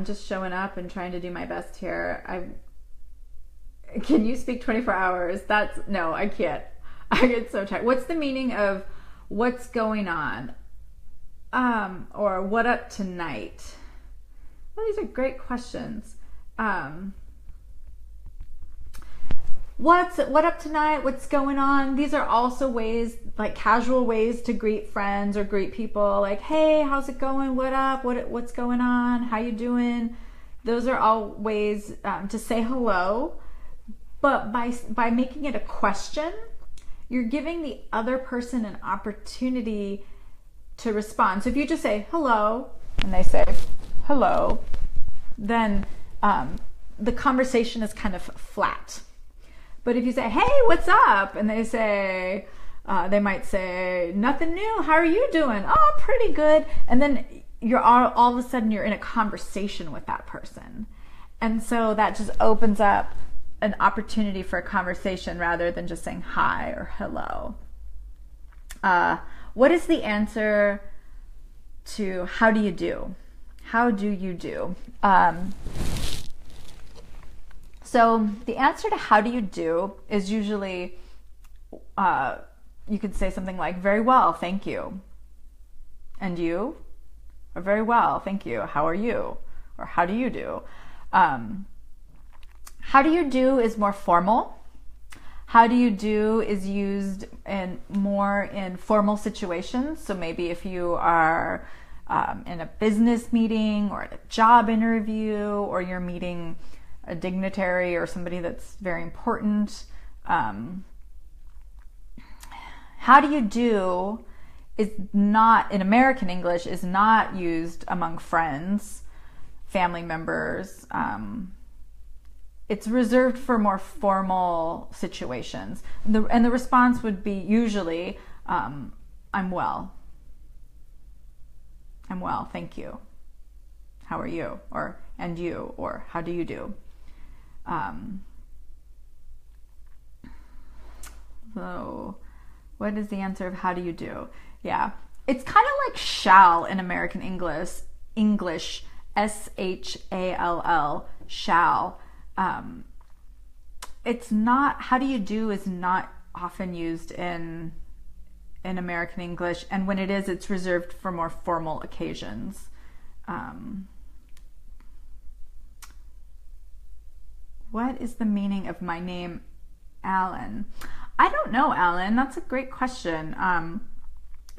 just showing up and trying to do my best here. Can you speak 24 hours? No, I can't. I get so tired. What's the meaning of what's going on? Or what up tonight? Well, these are great questions. What up tonight? What's going on? These are also ways, like casual ways to greet friends or greet people, like, hey, how's it going? What up? What's going on? How you doing? Those are all ways to say hello. But by making it a question, you're giving the other person an opportunity to respond. So if you just say hello and they say hello, then the conversation is kind of flat. But if you say, hey, what's up? And they say, they might say, nothing new. How are you doing? Oh, pretty good. And then you're all of a sudden you're in a conversation with that person. And so that just opens up an opportunity for a conversation rather than just saying hi or hello. What is the answer to how do you do? How do you do? So the answer to how do you do is usually, you could say something like, very well, thank you. And you? Or very well, thank you. How are you? Or how do you do? How do you do is more formal. How do you do is used more in formal situations. So maybe if you are in a business meeting or at a job interview, or you're meeting a dignitary or somebody that's very important. How do you do is not, in American English, is not used among friends, family members. It's reserved for more formal situations. And the response would be usually, I'm well. I'm well, thank you. How are you? Or, and you? Or, how do you do? So, what is the answer of how do you do? Yeah, it's kind of like shall in American English, S-H-A-L-L, shall. It's not, how do you do is not often used in American English, and when it is, it's reserved for more formal occasions. What is the meaning of my name, Alan? I don't know, Alan. That's a great question.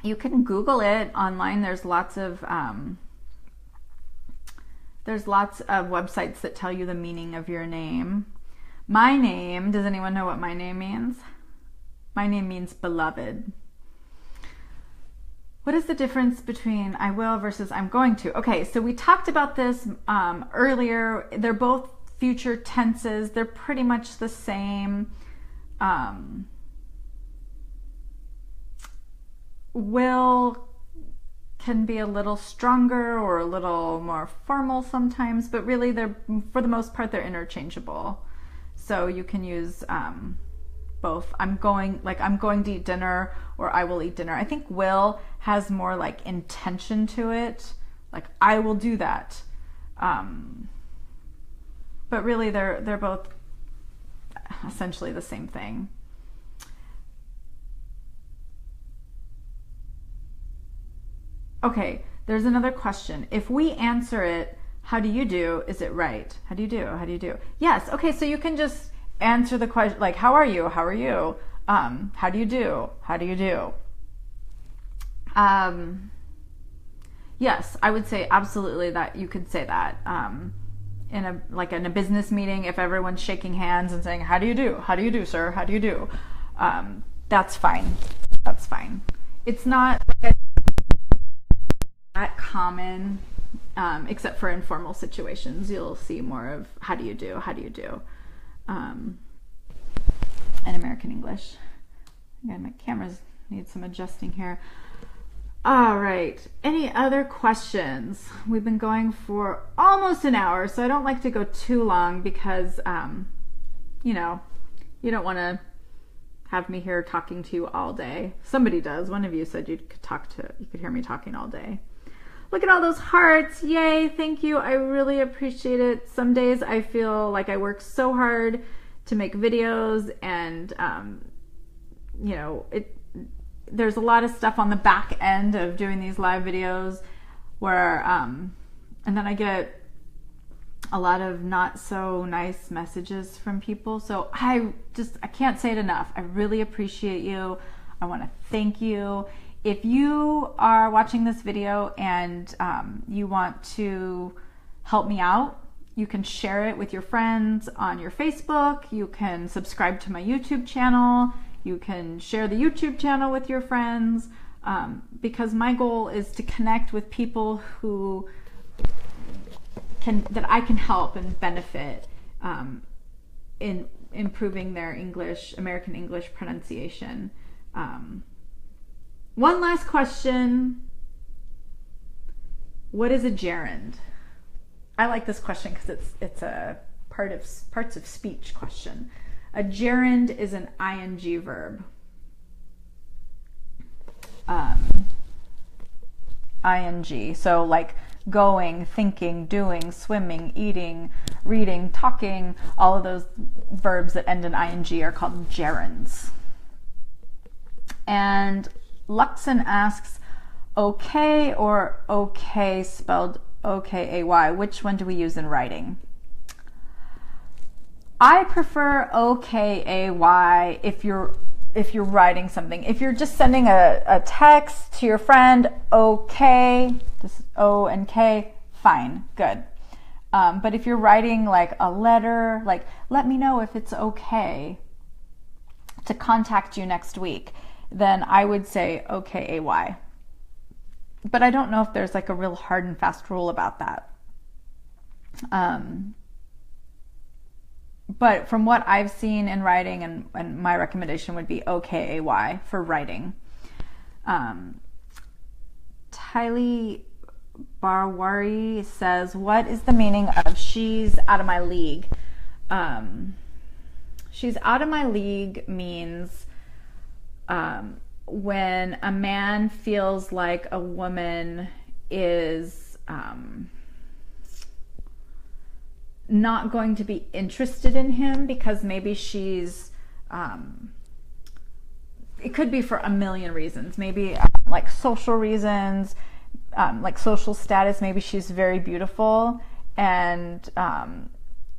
You can Google it online. There's lots of websites that tell you the meaning of your name. My name, does anyone know what my name means? My name means beloved. What is the difference between I will versus I'm going to? Okay, so we talked about this earlier. They're both future tenses. They're pretty much the same. Will can be a little stronger or a little more formal sometimes, but really they're, for the most part, they're interchangeable. So you can use both. I'm going to eat dinner, or I will eat dinner. I think will has more like intention to it, like I will do that. But really they're both essentially the same thing. Okay, there's another question. If we answer it, how do you do? Is it right? How do you do? How do you do? Yes. Okay, so you can just answer the question like, how are you? How are you? How do you do? How do you do? Yes, I would say absolutely that you could say that. in a business meeting, if everyone's shaking hands and saying, how do you do? How do you do, sir? How do you do? That's fine. That's fine. It's not that common, except for informal situations. You'll see more of how do you do? How do you do? In American English. Again, my cameras need some adjusting here. All right. Any other questions? We've been going for almost an hour, so I don't like to go too long because, you know, you don't want to have me here talking to you all day. Somebody does. One of you said you could hear me talking all day. Look at all those hearts. Yay. Thank you. I really appreciate it. Some days I feel like I work so hard to make videos and, you know, there's a lot of stuff on the back end of doing these live videos where, and then I get a lot of not so nice messages from people. So I can't say it enough. I really appreciate you. I want to thank you. If you are watching this video and you want to help me out, you can share it with your friends on your Facebook. You can subscribe to my YouTube channel. You can share the YouTube channel with your friends, because my goal is to connect with people who that I can help and benefit in improving their American English pronunciation. One last question. What is a gerund? I like this question because it's a parts of speech question. A gerund is an ing verb. Ing. So like going, thinking, doing, swimming, eating, reading, talking, all of those verbs that end in ing are called gerunds. And Luxon asks, okay or okay spelled O-K-A-Y, which one do we use in writing? I prefer O-K-A-Y if you're writing something. If you're just sending a text to your friend, okay, just O and K, fine, good. But if you're writing like a letter, like let me know if it's okay to contact you next week, then I would say O-K-A-Y. But I don't know if there's like a real hard and fast rule about that. But from what I've seen in writing, and my recommendation would be O-K-A-Y for writing. Tylee Barwari says, what is the meaning of she's out of my league? She's out of my league means when a man feels like a woman is not going to be interested in him because maybe she's it could be for a million reasons, maybe like social reasons, like social status. Maybe she's very beautiful, and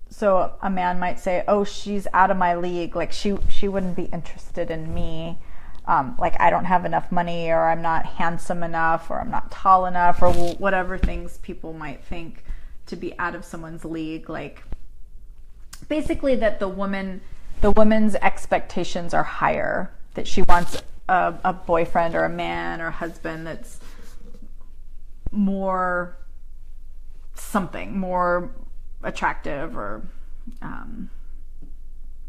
so a man might say, oh, she's out of my league, like she wouldn't be interested in me, like I don't have enough money, or I'm not handsome enough, or I'm not tall enough, or whatever things people might think to be out of someone's league. Like basically that the woman's expectations are higher, that she wants a boyfriend or a man or a husband that's more something, more attractive, or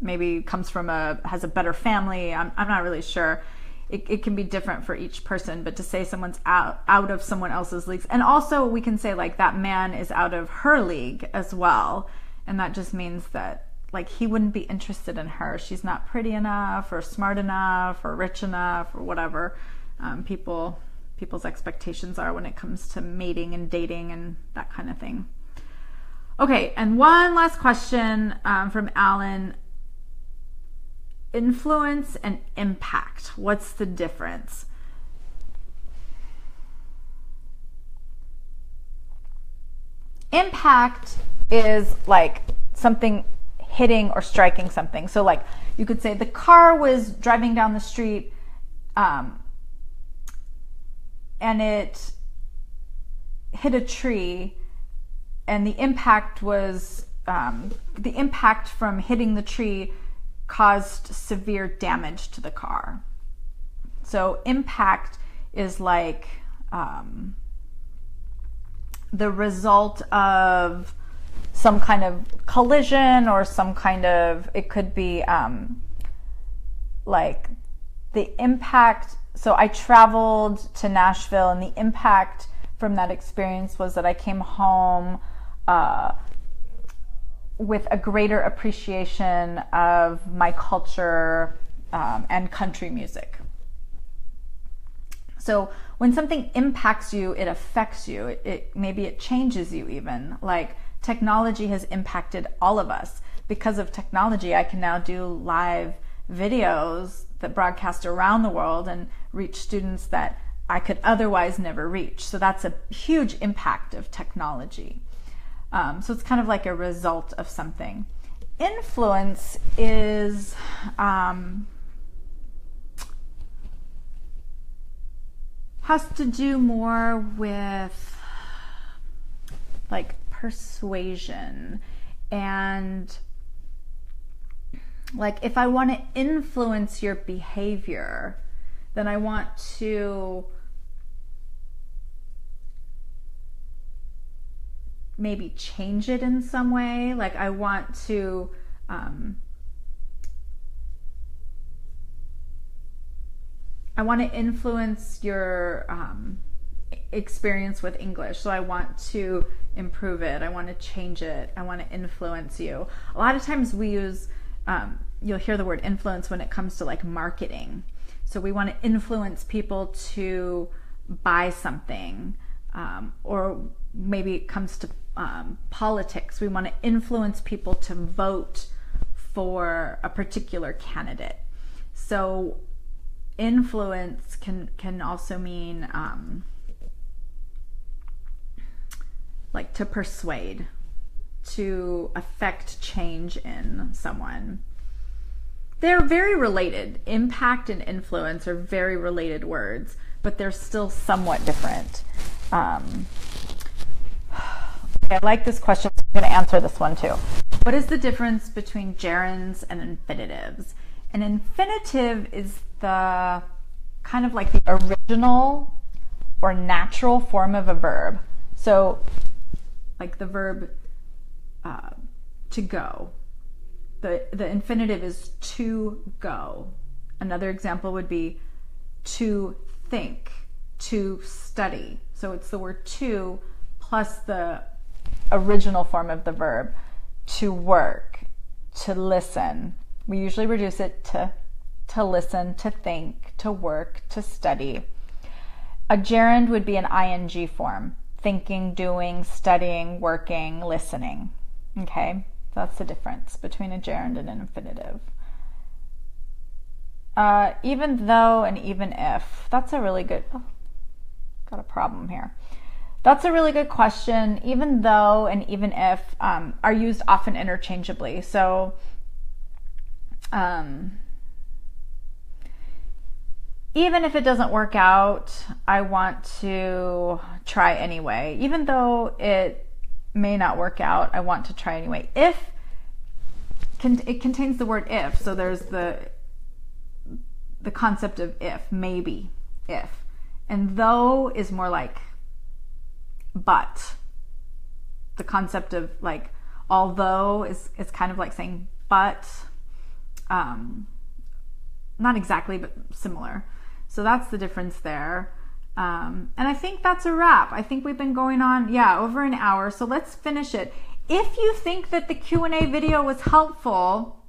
maybe has a better family. I'm not really sure. It can be different for each person, but to say someone's out of someone else's leagues, and also we can say like that man is out of her league as well, and that just means that like he wouldn't be interested in her. She's not pretty enough, or smart enough, or rich enough, or whatever people's expectations are when it comes to mating and dating and that kind of thing. Okay, and one last question from Alan. Influence and impact. What's the difference? Impact is like something hitting or striking something. So like you could say the car was driving down the street and it hit a tree and the impact was the impact from hitting the tree caused severe damage to the car. So impact is like the result of some kind of collision or some kind of, it could be like the impact. So I traveled to Nashville, and the impact from that experience was that I came home with a greater appreciation of my culture and country music. So when something impacts you, it affects you. It maybe it changes you even. Like technology has impacted all of us. Because of technology, I can now do live videos that broadcast around the world and reach students that I could otherwise never reach. So that's a huge impact of technology. So it's kind of like a result of something. Influence is has to do more with like persuasion, and like if I want to influence your behavior, then I want to maybe change it in some way. Like I want to influence your experience with English. So I want to improve it. I want to change it. I want to influence you. A lot of times we use, you'll hear the word influence when it comes to like marketing. So we want to influence people to buy something, or maybe it comes to politics. We want to influence people to vote for a particular candidate. So influence can also mean like to persuade, to affect change in someone. They're very related. Impact and influence are very related words, but they're still somewhat different. I like this question, so I'm going to answer this one too. What is the difference between gerunds and infinitives? An infinitive is the kind of like the original or natural form of a verb. So like the verb to go. The infinitive is to go. Another example would be to think, to study. So it's the word to plus the original form of the verb. To work, to listen. We usually reduce it to listen, to think, to work, to study. A gerund would be an ing form. Thinking, doing, studying, working, listening. Okay, that's the difference between a gerund and an infinitive. Even though and even if. That's a really good, got a problem here. That's a really good question. Even though and even if are used often interchangeably. So even if it doesn't work out, I want to try anyway. Even though it may not work out, I want to try anyway. If, it contains the word if, so there's the concept of if, maybe, if. And though is more like but. The concept of like although is kind of like saying but, not exactly, but similar. So that's the difference there. And I think that's a wrap. I think we've been going on, over an hour. So let's finish it. If you think that the Q&A video was helpful,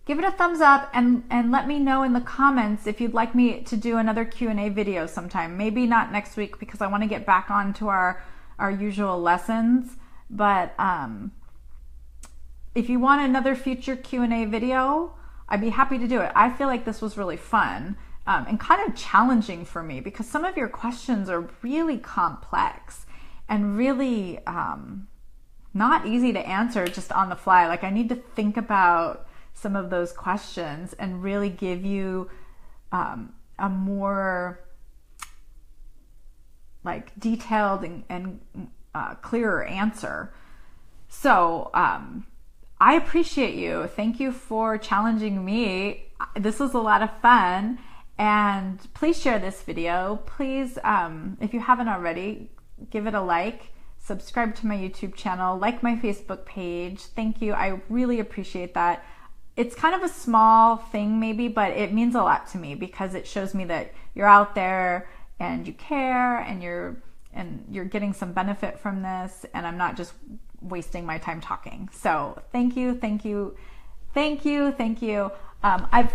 give it a thumbs up and let me know in the comments if you'd like me to do another Q&A video sometime. Maybe not next week because I want to get back on to our usual lessons. But if you want another future Q&A video, I'd be happy to do it. I feel like this was really fun and kind of challenging for me because some of your questions are really complex and really not easy to answer just on the fly. Like I need to think about some of those questions and really give you a more like detailed and clearer answer. So I appreciate you. Thank you for challenging me. This was a lot of fun. And please share this video. Please, if you haven't already, give it a like, subscribe to my YouTube channel, like my Facebook page. Thank you. I really appreciate that. It's kind of a small thing maybe, but it means a lot to me because it shows me that you're out there and you care and you're getting some benefit from this, and I'm not just wasting my time talking. So thank you, thank you, thank you, thank you. I've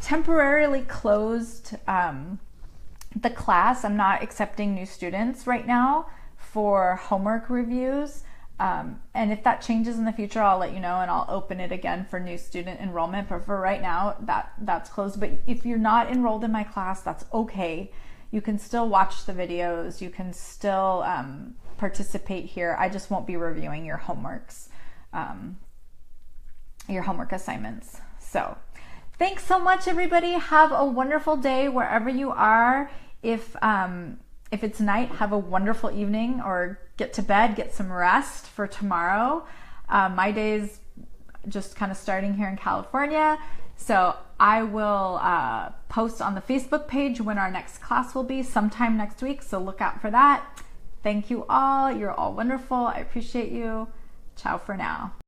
temporarily closed the class. I'm not accepting new students right now for homework reviews. And if that changes in the future, I'll let you know and I'll open it again for new student enrollment. But for right now, that's closed. But if you're not enrolled in my class, that's okay. You can still watch the videos. You can still participate here. I just won't be reviewing your homeworks, your homework assignments. So thanks so much, everybody. Have a wonderful day wherever you are. If it's night, have a wonderful evening, or get to bed, get some rest for tomorrow. My day's just kind of starting here in California. So I will post on the Facebook page when our next class will be sometime next week. So look out for that. Thank you all. You're all wonderful. I appreciate you. Ciao for now.